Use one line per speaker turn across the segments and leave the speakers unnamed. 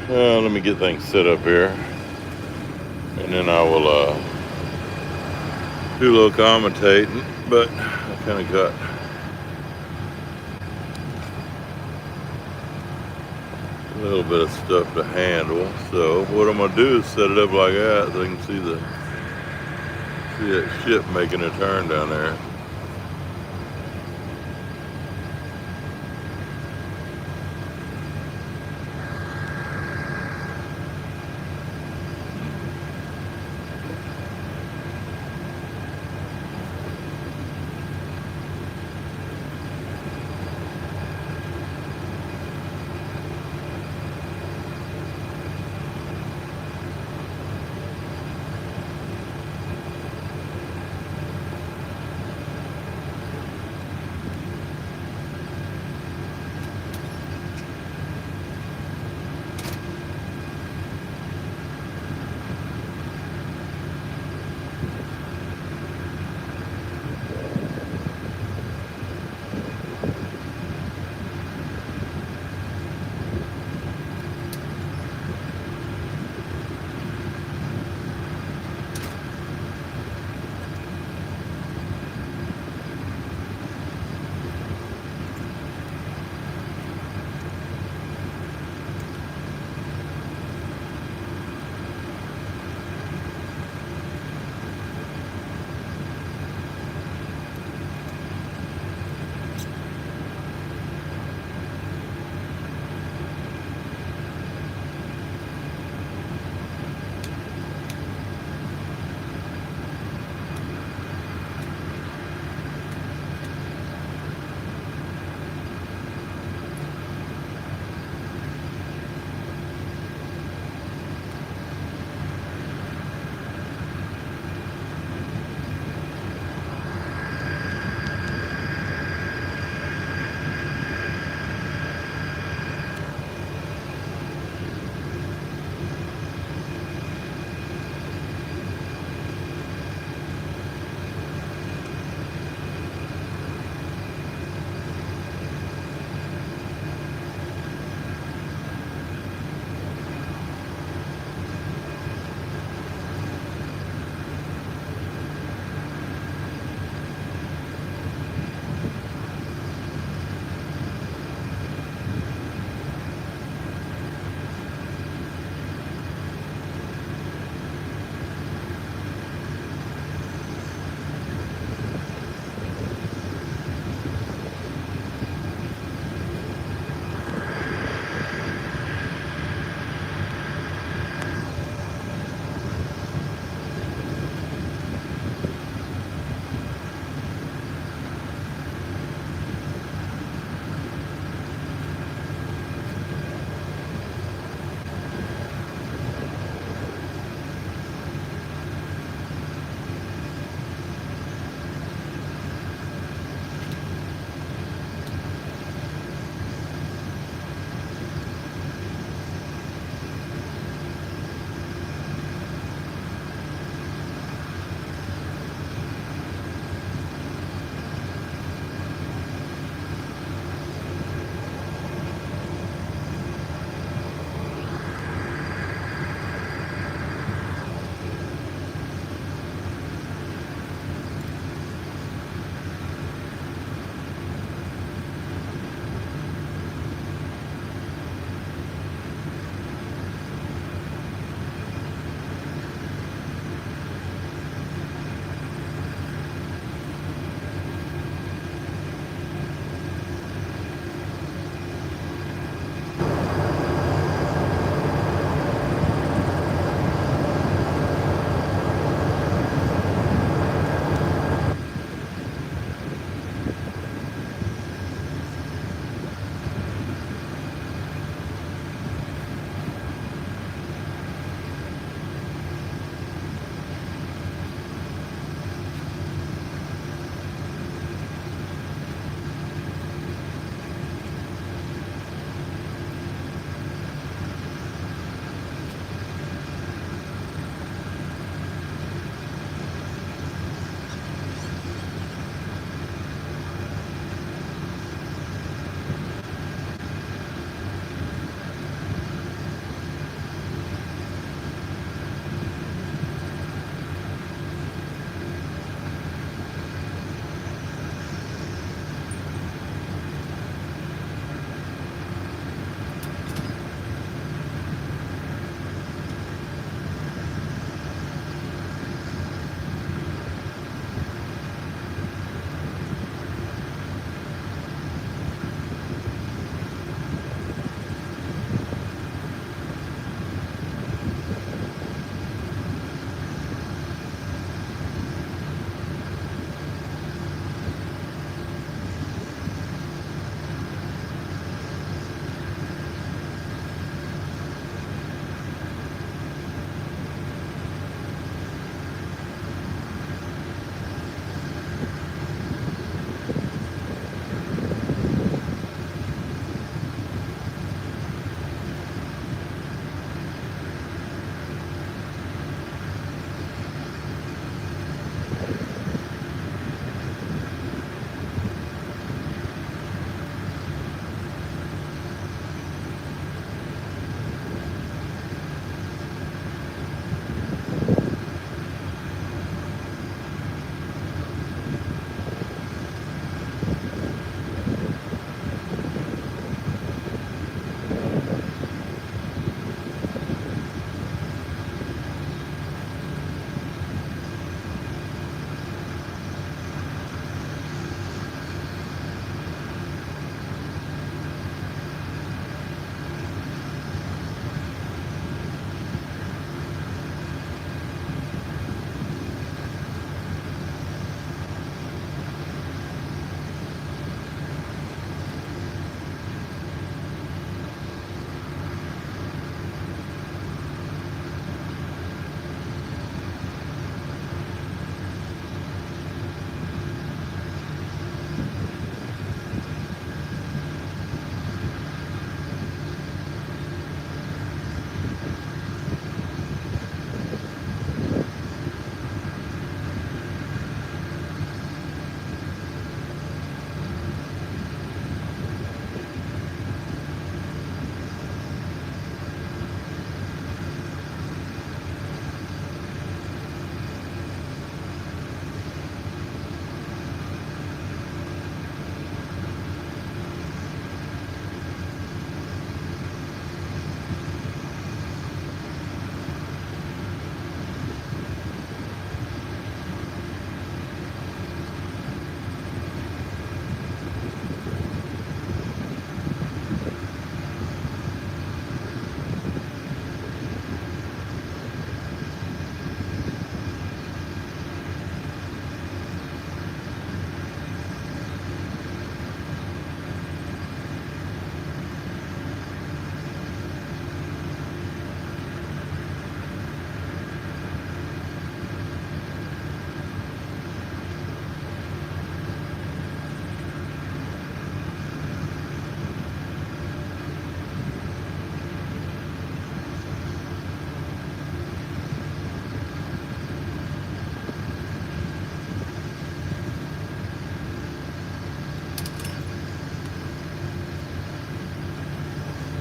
Let me get things set up here, and then I will do a little commentating. But I kind of got a little bit of stuff to handle. So what I'm gonna do is set it up like that so I can see that ship making a turn down there.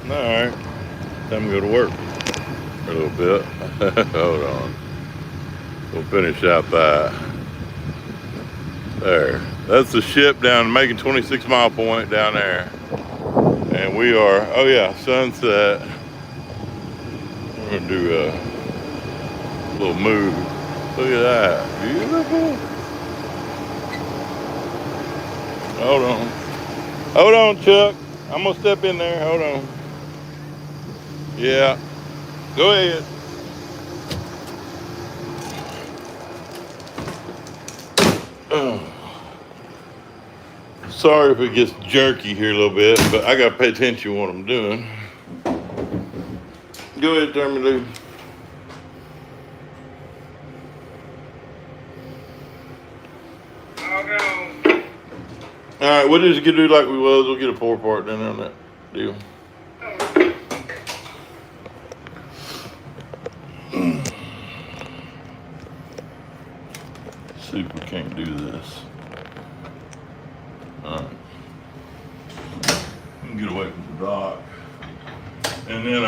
Alright, time to go to work for a little bit. Hold on. We'll finish out that. There. That's the ship down making 26 Mile Point down there. And we are, oh yeah, sunset. We're gonna do a little move. Look at that. Beautiful. Hold on. Hold on, Chuck. I'm gonna step in there. Hold on. Yeah. Go ahead. Sorry if it gets jerky here a little bit, but I gotta pay attention to what I'm doing. Go ahead, Terminator. All right, we'll just do like we was. We'll get a 4-part down on that deal. See if we can't do this. All right. We can get away from the dock, and then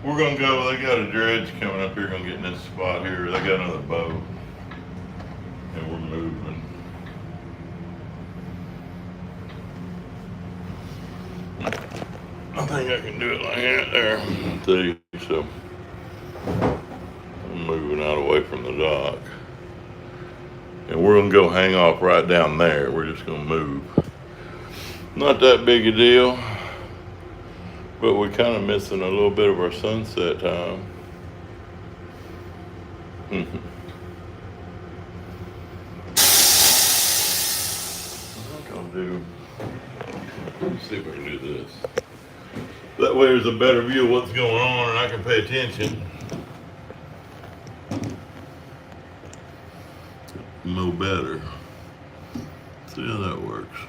we're gonna go. They got a dredge coming up here. Gonna get in this spot here. They got another boat, and we're moving. I think I can do it like that there. See, so I'm moving out away from the dock. And we're gonna go hang off right down there. We're just gonna move. Not that big a deal, but we're kind of missing a little bit of our sunset time. What I'm gonna do, let's see if I can do this. That way there's a better view of what's going on and I can pay attention. No better. See how that works.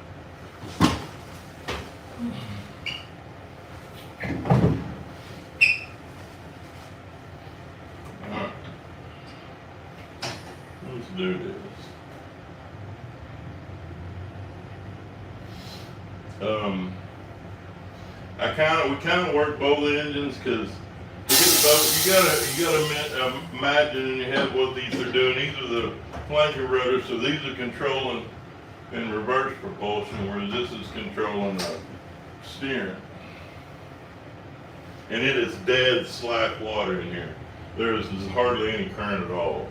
Alright. Let's do this. We kind of work both engines because to get the boat, you gotta imagine in your head what these are doing. These are the flanker rotors, so these are controlling in reverse propulsion, whereas this is controlling the steering. And it is dead slack water in here. There's hardly any current at all.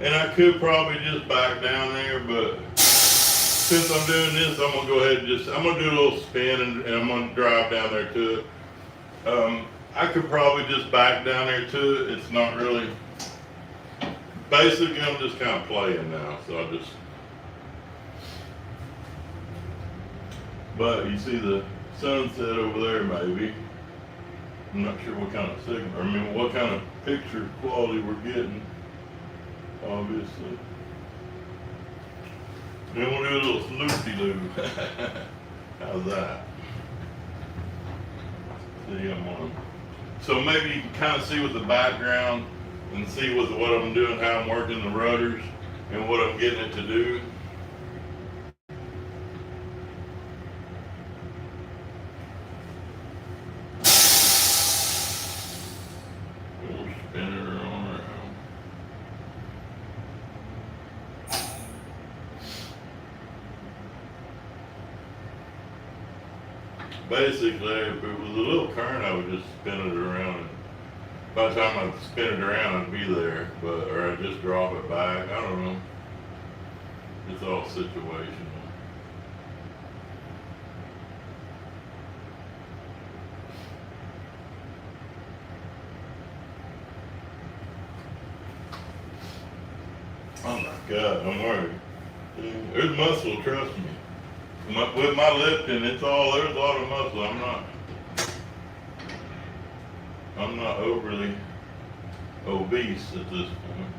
And I could probably just back down there, but since I'm doing this, I'm gonna go ahead and I'm gonna do a little spin and I'm gonna drive down there to it. I could probably just back down there to it. It's not really, basically I'm just kind of playing now, so I just, but you see the sunset over there maybe. I'm not sure what kind of signal, what kind of picture quality we're getting. Obviously. Then we'll do a little loopy-loop. How's that? See, I'm on. So maybe you can kind of see with the background and see with what I'm doing, how I'm working the rudders and what I'm getting it to do. We'll spin it around. Basically, if it was a little current, I would just spin it around. By the time I spin it around, I'd be there, or I'd just drop it back. I don't know. It's all situational. Oh my God, don't worry. There's muscle, trust me. With my lifting, there's a lot of muscle. I'm not overly obese at this point.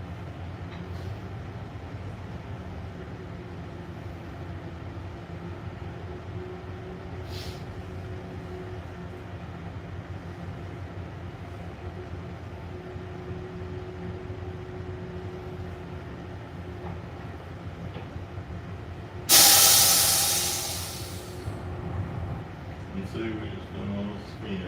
see, we just doing all this spin.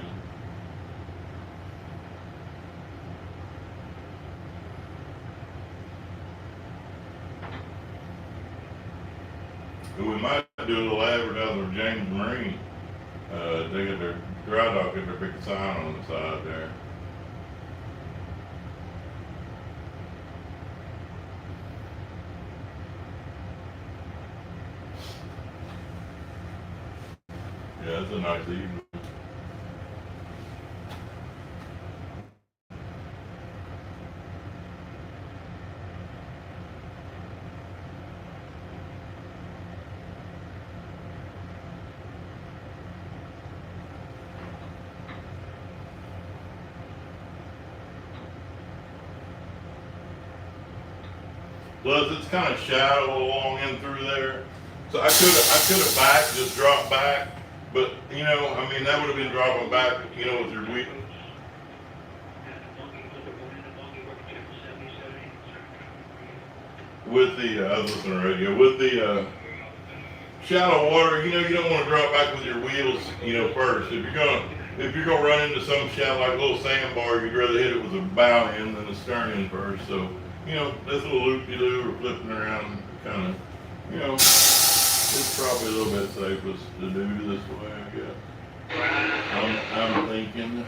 We might do a little advertising for James Marine. They got their dry dock at their big sign on the side there. Yeah, it's a nice evening. Plus, it's kind of shallow along in through there, so I could have backed, just dropped back, but you know, I mean, that would have been dropping back, you know, with your wheel. With the, I was listening to the radio, with the shallow water, you know, you don't want to drop back with your wheels, you know, first. If you're gonna run into some shallow, like a little sandbar, you'd rather hit it with the bow end than the stern end first. So, you know, this little loop-de-loo or flipping around, kind of, you know, it's probably a little bit safest to do this way, I guess. I'm thinking.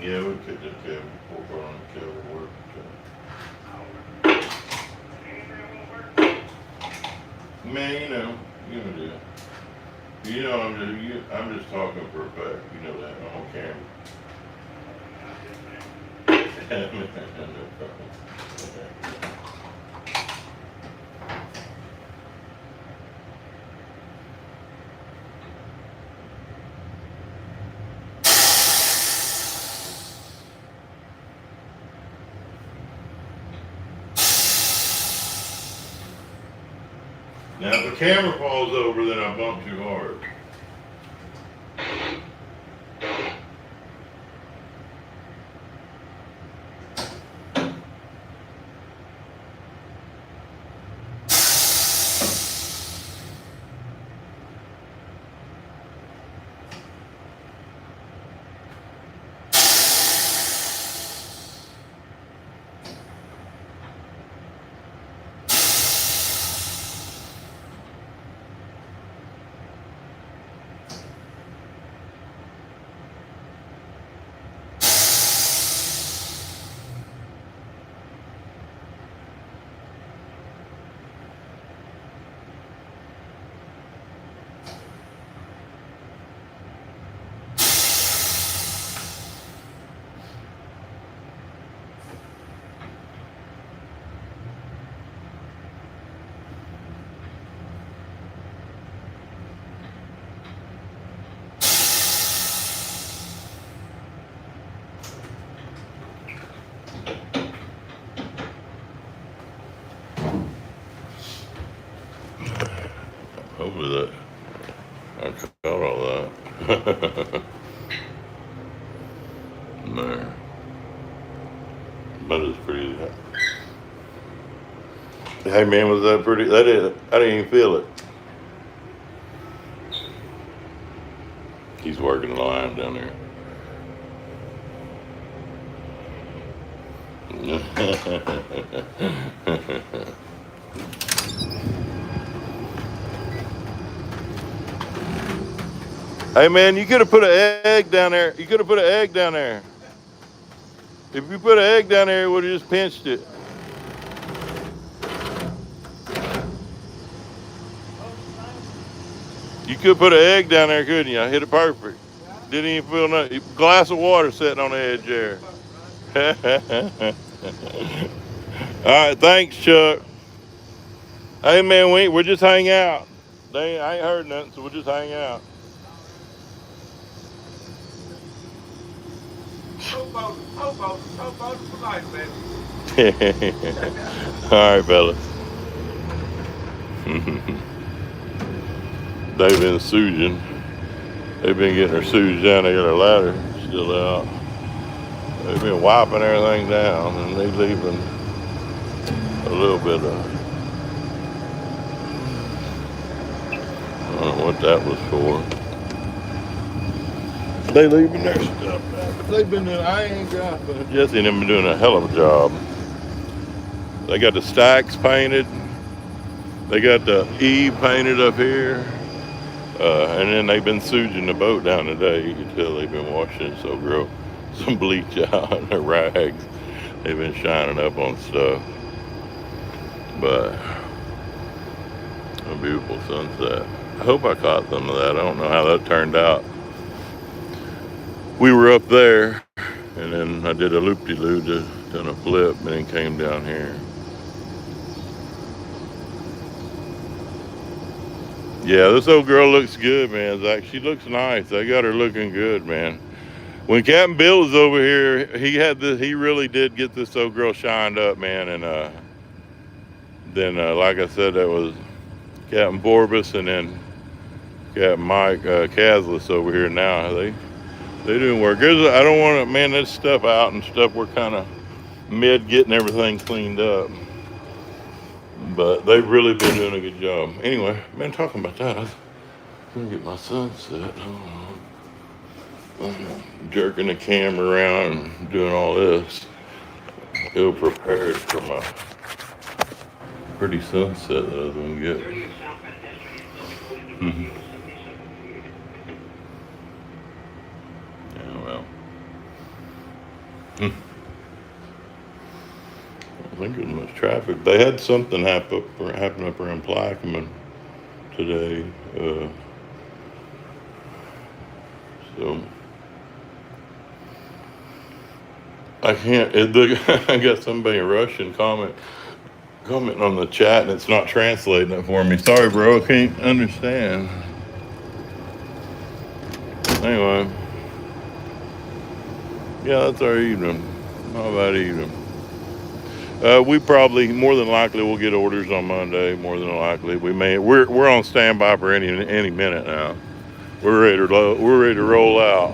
Yeah, we could just have before on the cable work. Man, you know that. You know, I'm just talking for a fact. You know that on camera. No problem. Now, if the camera falls over, then I bump too hard. Hopefully There. But it's pretty. Hey man, was that pretty? That is. I didn't even feel it. He's working the line down there. Hey man, you could have put an egg down there. You could have put an egg down there. If you put an egg down there, it would have just pinched it. You could put an egg down there, couldn't you? I hit it perfect. Didn't even feel nothing. Glass of water sitting on the edge there. All right, thanks, Chuck. Hey man, we'll just hang out. I ain't heard nothing, so we'll just hang out.
For life, man.
All right, fellas. They've been souging. They've been getting their sewage down. They got their ladder still out. They've been wiping everything down, and they leaving a little bit of. I don't know what that was for. They leaving their stuff back. But they've been doing. I ain't got. But Jesse and them been doing a hell of a job. They got the stacks painted. They got the E painted up here. And then they've been souging the boat down today. You can tell they've been washing so grow some bleach out in their rags. They've been shining up on stuff. But a beautiful sunset. I hope I caught some of that. I don't know how that turned out. We were up there, and then I did a loop-de-loo, done a flip, and then came down here. Yeah, this old girl looks good, man, Zach. She looks nice. They got her looking good, man. When Captain Bill was over here, he really did get this old girl shined up, man. And then, like I said, that was Captain Borbus, and then Captain Mike Caslis over here now. They doing work. I don't want to, man, this stuff out and stuff. We're kind of mid getting everything cleaned up. But they've really been doing a good job. Anyway, man, talking about that, I'm gonna get my sunset. I'm jerking the camera around and doing all this. Ill prepared for my pretty sunset that I was gonna get. Yeah, well. I don't think there's much traffic. They had something happen up around Plaquemine today. So I can't. I got somebody in Russian commenting on the chat, and it's not translating it for me. Sorry, bro. I can't understand. Anyway, yeah, that's our evening. How about evening? We probably, more than likely, we'll get orders on Monday. More than likely, we're on standby for any minute now. We're ready to roll out.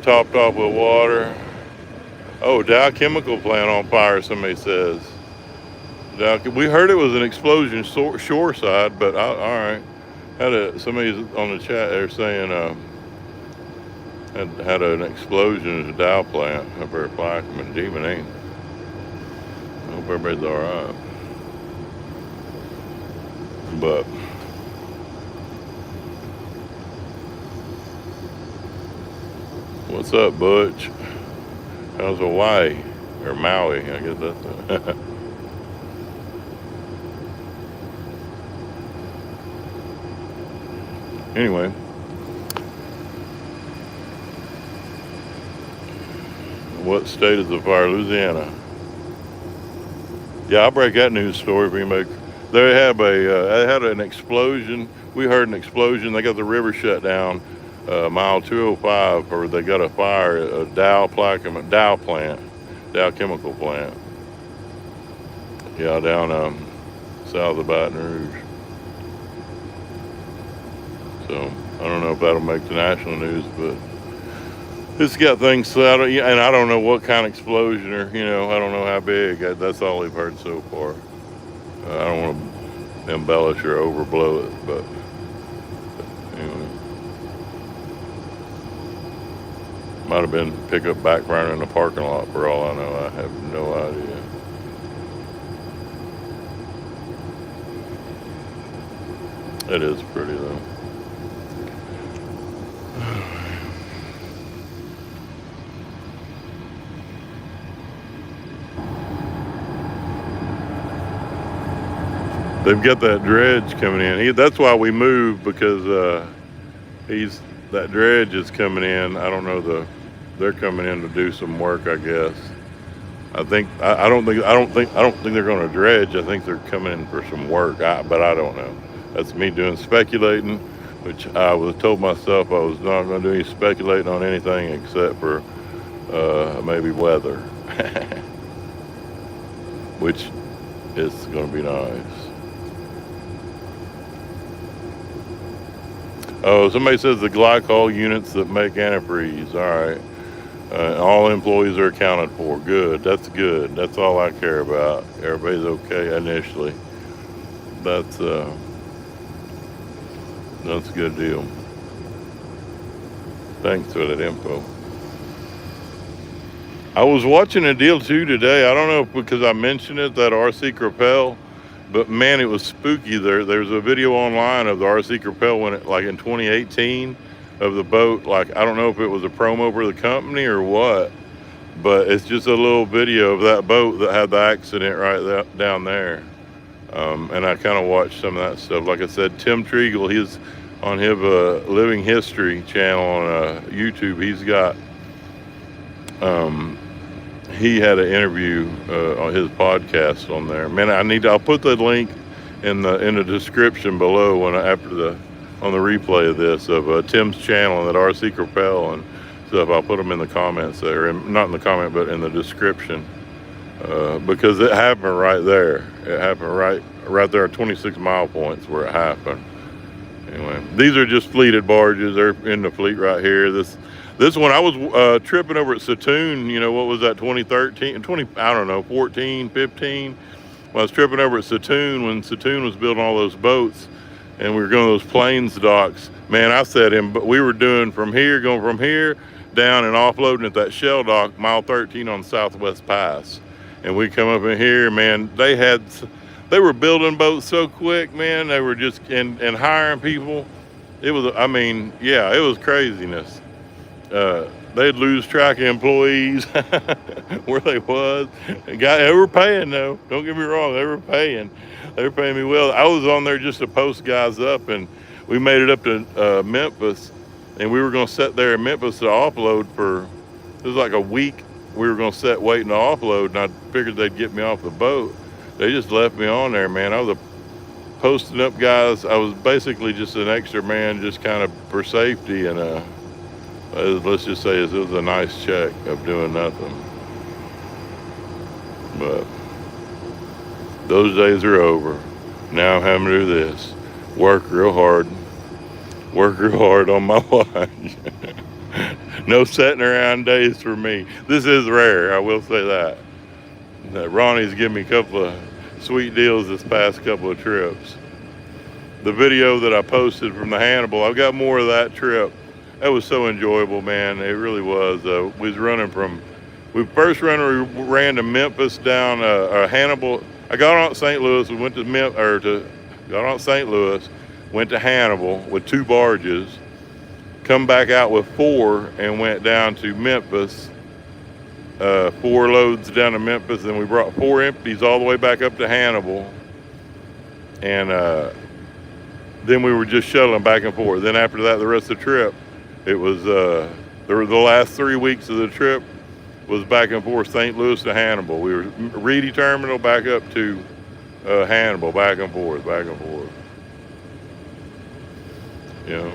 Topped off with water. Oh, Dow Chemical plant on fire. Somebody says. We heard it was an explosion shore side, but all right. Somebody's on the chat there saying had an explosion at the Dow plant up there at Plaquemine. Demon ain't. I hope everybody's all right. But what's up, Butch? How's Hawaii or Maui? I guess that's it. Anyway, what state is the fire? Louisiana. Yeah, I'll break that news story for you. They had an explosion. We heard an explosion. They got the river shut down, mile 205, or they got a fire at a Dow plant, Dow Chemical plant. Yeah, down south of Baton Rouge. So I don't know if that'll make the national news, but it's got things set, and I don't know what kind of explosion or, I don't know how big. That's all we've heard so far. I don't want to embellish or overblow it, but anyway. Might have been pickup backburner in the parking lot for all I know. I have no idea. It is pretty though. They've got that dredge coming in. That's why we moved, because that dredge is coming in. I don't know, they're coming in to do some work, I guess. I don't think they're going to dredge. I think they're coming in for some work. But I don't know. That's me doing speculating, which I was told myself I was not going to do any speculating on anything except for maybe weather, which is going to be nice. Oh, somebody says the glycol units that make antifreeze. All right. All employees are accounted for. Good. That's good. That's all I care about. Everybody's okay initially. That's a good deal. Thanks for that info. I was watching a deal too today. I don't know if because I mentioned it, that RC Creppel. But man, it was spooky. There's a video online of the RC Creppel when like in 2018 of the boat. Like, I don't know if it was a promo for the company or what, but it's just a little video of that boat that had the accident right down there. And I kind of watched some of that stuff. Like I said, Tim Treagle, he's on his Living History channel on YouTube. He's got he had an interview on his podcast on there. Man, I'll put the link in the description below on the replay of this, of Tim's channel and that RC Creppel and stuff. I'll put them in the comments there, and not in the comment, but in the description, because it happened right there. It happened right there at 26 mile points where it happened. Anyway, these are just fleeted barges. They're in the fleet right here. This one, I was tripping over at Satoon, what was that, 2013, 14, 15. Well, I was tripping over at Satoon when Satoon was building all those boats, and we were going to those plains docks. Man, I said we were going from here down and offloading at that shell dock, mile 13 on Southwest Pass. And we come up in here, man, they were building boats so quick, man. They were just, and hiring people. It was, it was craziness. They'd lose track of employees where they was. They were paying though. Don't get me wrong, they were paying. They were paying me well. I was on there just to post guys up, and we made it up to Memphis, and we were gonna sit there in Memphis to offload it was like a week. We were gonna sit waiting to offload, and I figured they'd get me off the boat. They just left me on there, man. I was posting up guys. I was basically just an extra man, just kind of for safety, and let's just say it was a nice check of doing nothing. But those days are over. Now I'm having to do this. Work real hard on my watch. No sitting around days for me. This is rare, I will say that. Ronnie's given me a couple of sweet deals this past couple of trips. The video that I posted from the Hannibal, I've got more of that trip. That was so enjoyable, man. It really was. We ran to Memphis down Hannibal. I got on at St. Louis. We went to got on at St. Louis, went to Hannibal with 2 barges, come back out with 4, and went down to Memphis. 4 loads down to Memphis, and we brought 4 empties all the way back up to Hannibal. And then we were just shuttling back and forth. Then after that, the rest of the trip, it was the last 3 weeks of the trip was back and forth, St. Louis to Hannibal. We were Reedy Terminal back up to Hannibal, back and forth. We got over here.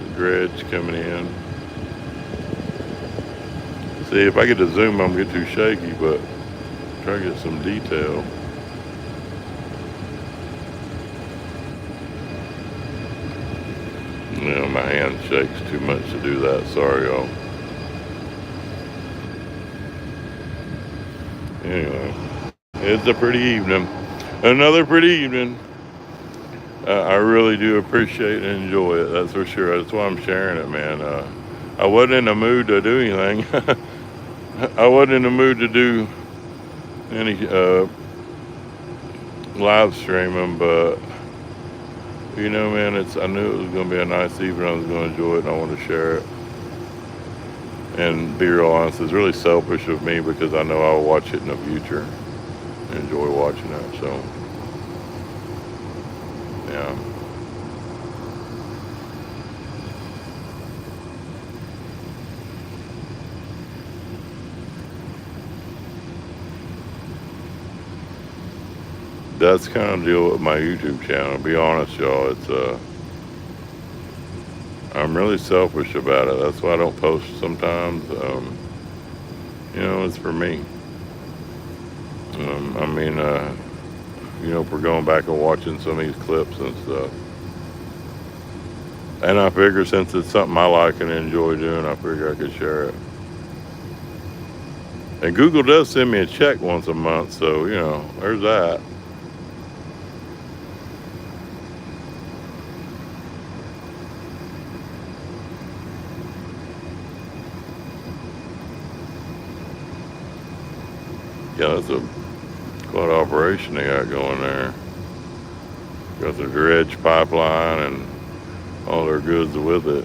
The dredge coming in. See, if I get to zoom, I'm gonna get too shaky, but try to get some detail. my hand shakes too much to do that. Sorry, y'all. Anyway, it's a pretty evening. Another pretty evening. I really do appreciate and enjoy it. That's for sure. That's why I'm sharing it, man. I wasn't in the mood to do anything. I wasn't in the mood to do any live streaming, but you know, man, I knew it was going to be a nice evening. I was going to enjoy it, and I want to share it. And be real honest, it's really selfish of me because I know I'll watch it in the future. Enjoy watching it. So, yeah. That's kind of the deal with my YouTube channel. To be honest, y'all, I'm really selfish about it. That's why I don't post sometimes. You know, it's for me. I mean, you know, if we're going back and watching some of these clips and stuff. And I figure since it's something I like and enjoy doing, I figure I could share it. And Google does send me a check once a month, so, you know, there's that. Yeah, that's quite an operation they got going there. Got the dredge pipeline and all their goods with it.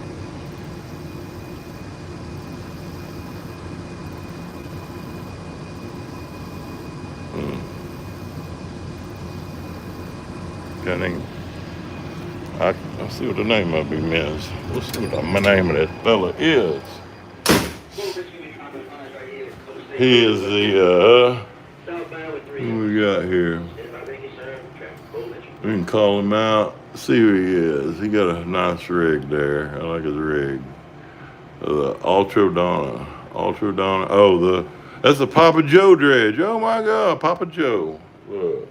I'll see what the name of him is. We'll see what the name of that fella is. He is the, who we got here? We can call him out, see who he is. He got a nice rig there. I like his rig. The Ultradonna. Oh, that's the Papa Joe dredge. Oh my God, Papa Joe. Look.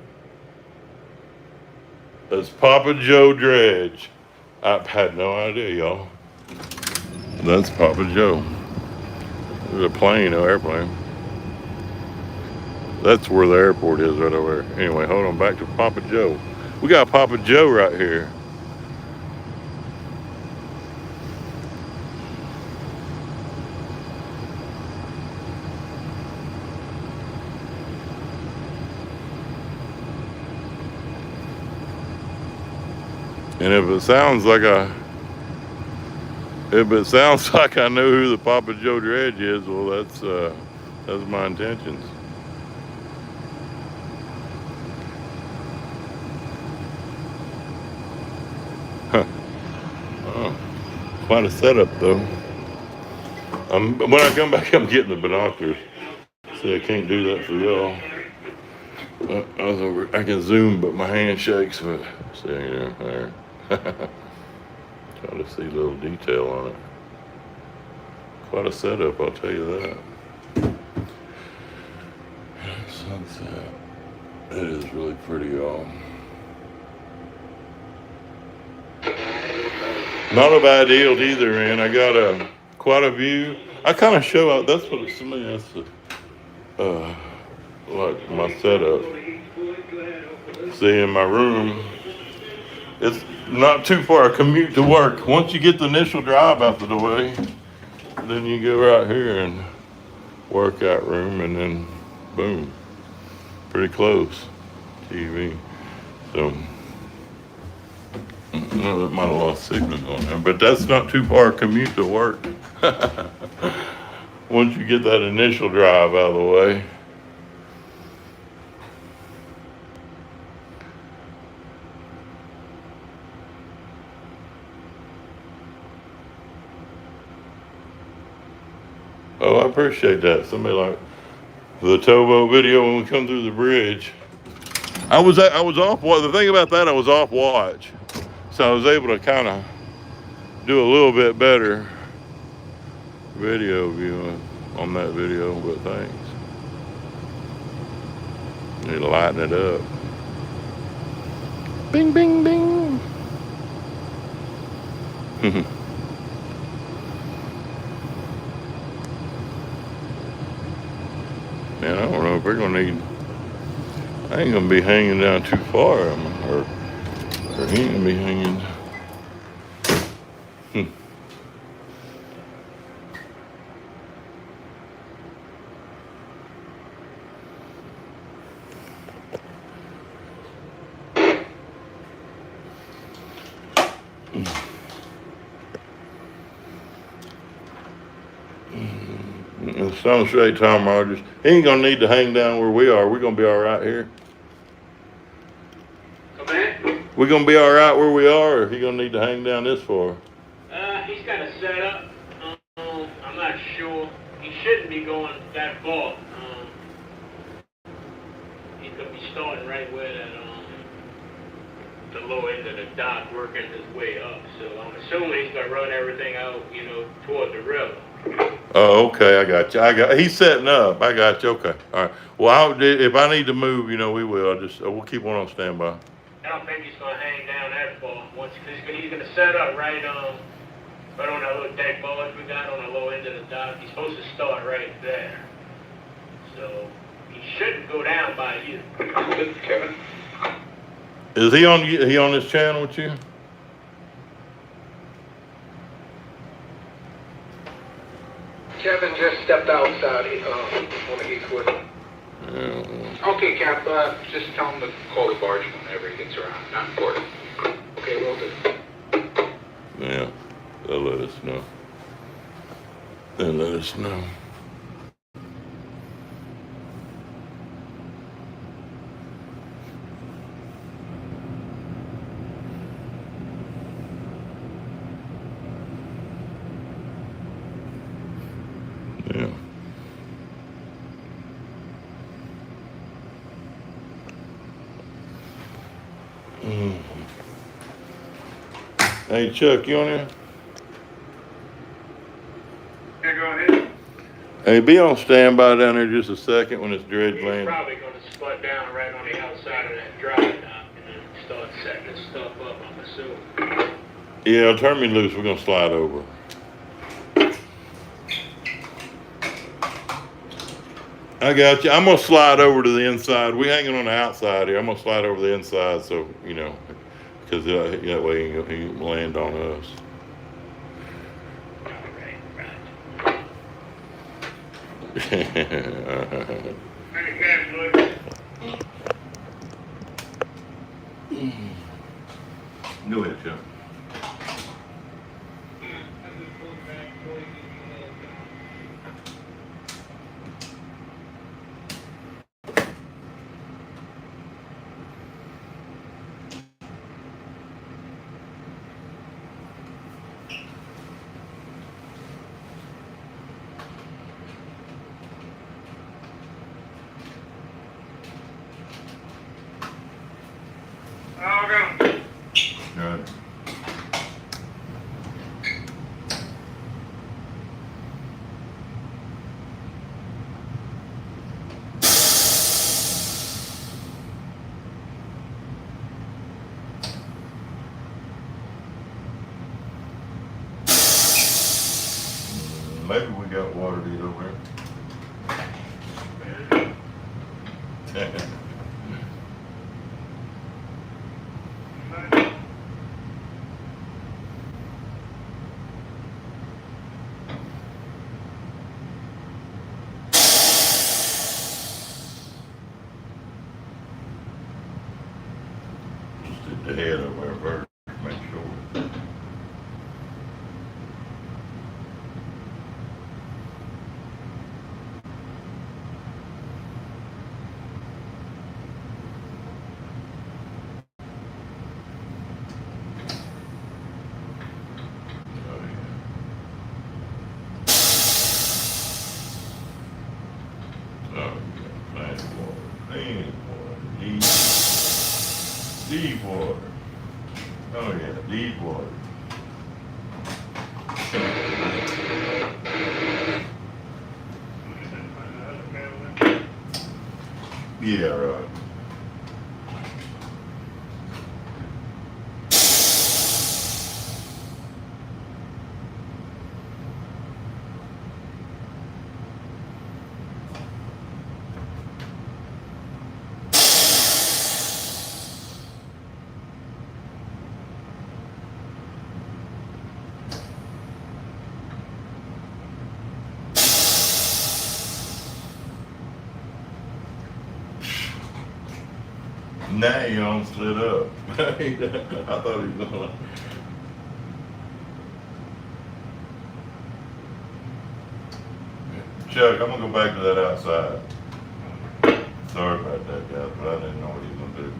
That's Papa Joe dredge. I had no idea, y'all. That's Papa Joe. There's a plane, no airplane. That's where the airport is, right over there. Anyway, hold on, back to Papa Joe. We got Papa Joe right here. And if it sounds like I know who the Papa Joe dredge is, well, that's my intentions. Huh. Oh, quite a setup, though. When I come back, I'm getting the binoculars. See, I can't do that for y'all. I can zoom, but my hand shakes. But see, there. Try to see a little detail on it. Quite a setup, I'll tell you that. Sunset. It is really pretty, y'all. Not a bad deal either, man. I got quite a view. I kind of show out. That's what it's to me. That's like my setup. See, in my room, it's not too far a commute to work. Once you get the initial drive out of the way, then you go right here and workout room, and then boom, pretty close. TV. So, no, that might have lost signal on there, but that's not too far a commute to work. Once you get that initial drive out of the way. Oh, I appreciate that. Somebody like the towboat video when we come through the bridge. I was off watch. The thing about that, I was off watch, so I was able to kind of do a little bit better video viewing on that video. But thanks. Need to lighten it up. Bing, bing, bing. Man, I don't know if we're gonna need. I ain't gonna be hanging down too far, or he ain't gonna be hanging. Hmm. Some straight, Tom Rogers. He ain't gonna need to hang down where we are. We're gonna be all right here.
Come in?
We're gonna be all right where we are, or he gonna need to hang down this far?
He's got a setup. I'm not sure. He shouldn't be going that far. He could be starting right where that the low end of the dock, working his way up. So I'm assuming he's gonna run everything out, toward the river.
Oh, okay, I got you. He's setting up. I got you. Okay, all right. Well, if I need to move, we will. We'll keep one on standby.
I don't think he's gonna hang down that far. He's gonna set up right on that little deck board we got on the low end of the dock. He's supposed to start right there. So he shouldn't go down by you. This is Kevin.
Is he on this channel with you?
Kevin just stepped outside on the east wood.
Yeah.
Okay, Cap, just tell him to call the barge whenever he gets around. Not important. Okay, will do.
Yeah, they'll let us know. They'll let us know. Yeah. Hey, Chuck, you on there?
Yeah, go ahead.
Hey, be on standby down there just a second when it's dredge
He's
land.
probably gonna spud down right on the outside of that dry dock and then start setting this stuff up, I'm assuming.
Yeah, turn me loose. We're gonna slide over. I got you. I'm gonna slide over to the inside. We hanging on the outside here. I'm gonna slide over the inside, so because that way he can land on us. Go ahead, Chuck.
Okay.
All right. Maybe we got water to eat over there. Just hit the head over there first, make sure. Deep water. Oh yeah, deep water. Yeah, right. Now you on slid up. I thought he was gonna. Chuck, I'm gonna go back to that outside. Sorry about that, guys, but I didn't know what he was gonna do.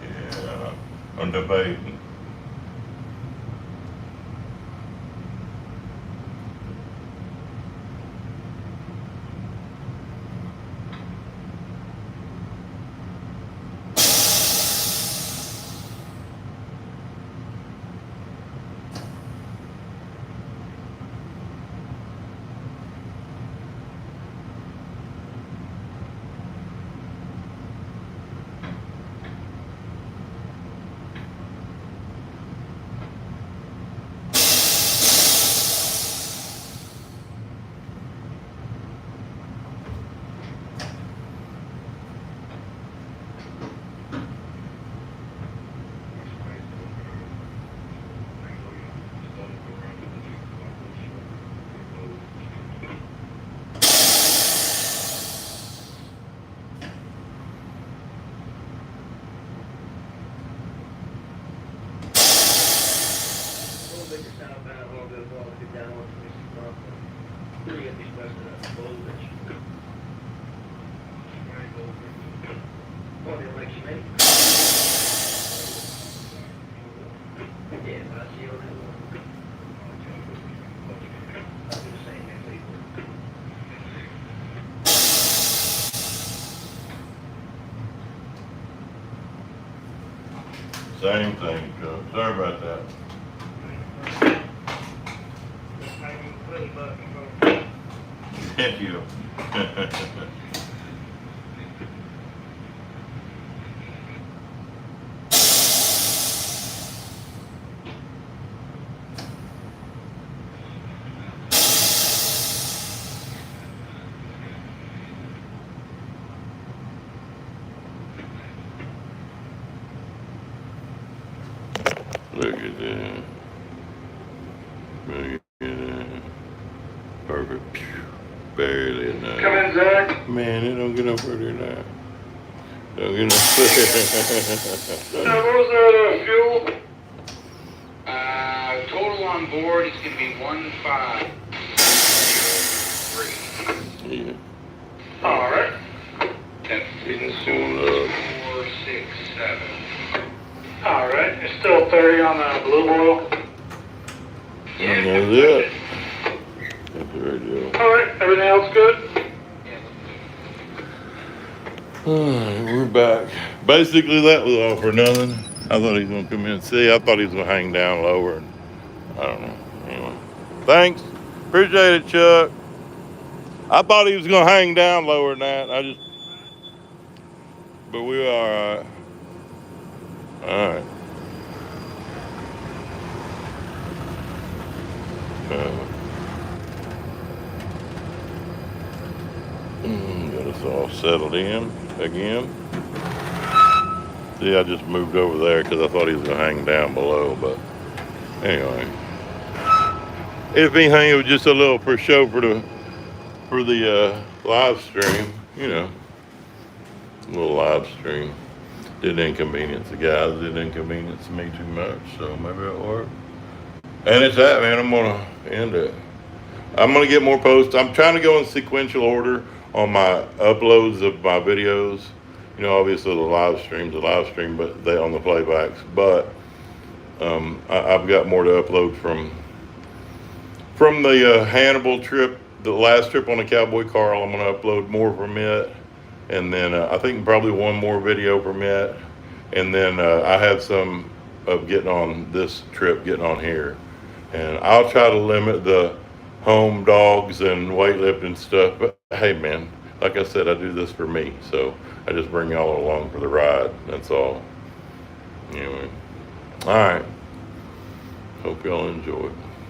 Yeah, I'm debating. Same thing, Chuck. Sorry about that. Thank you. Look at that. Look at that. Perfect. Barely enough.
Come in, Zach.
Man, it don't get no further than that. Don't get no further.
What was that, fuel?
Total on board is gonna be 1503.
Yeah.
All right.
That's
Getting soon up.
467.
All right. It's still 30 on the blue oil.
And that's it. That's the radio.
All right. Everything else good?
Alright, we're back. Basically, that was all for nothing. I thought he was gonna come in and see. I thought he was gonna hang down lower. And I don't know. Anyway, thanks. Appreciate it, Chuck. I thought he was gonna hang down lower than that. But we were all right. All right. Got us all settled in again. See, I just moved over there because I thought he was gonna hang down below. But anyway, if anything, it was just a little for show for the live stream. You know, a little live stream. Didn't inconvenience the guys. Didn't inconvenience me too much. So maybe it'll work. And it's that, man. I'm gonna end it. I'm gonna get more posts. I'm trying to go in sequential order on my uploads of my videos. You know, obviously the live stream, but they on the playbacks. But I've got more to upload from the Hannibal trip, the last trip on the Cowboy Carl. I'm gonna upload more from it, and then I think probably one more video from it, and then I have some of getting on this trip, getting on here, and I'll try to limit the home dogs and weightlifting stuff. But hey, man, like I said, I do this for me, so I just bring y'all along for the ride. That's all. Anyway, all right. Hope y'all enjoy it.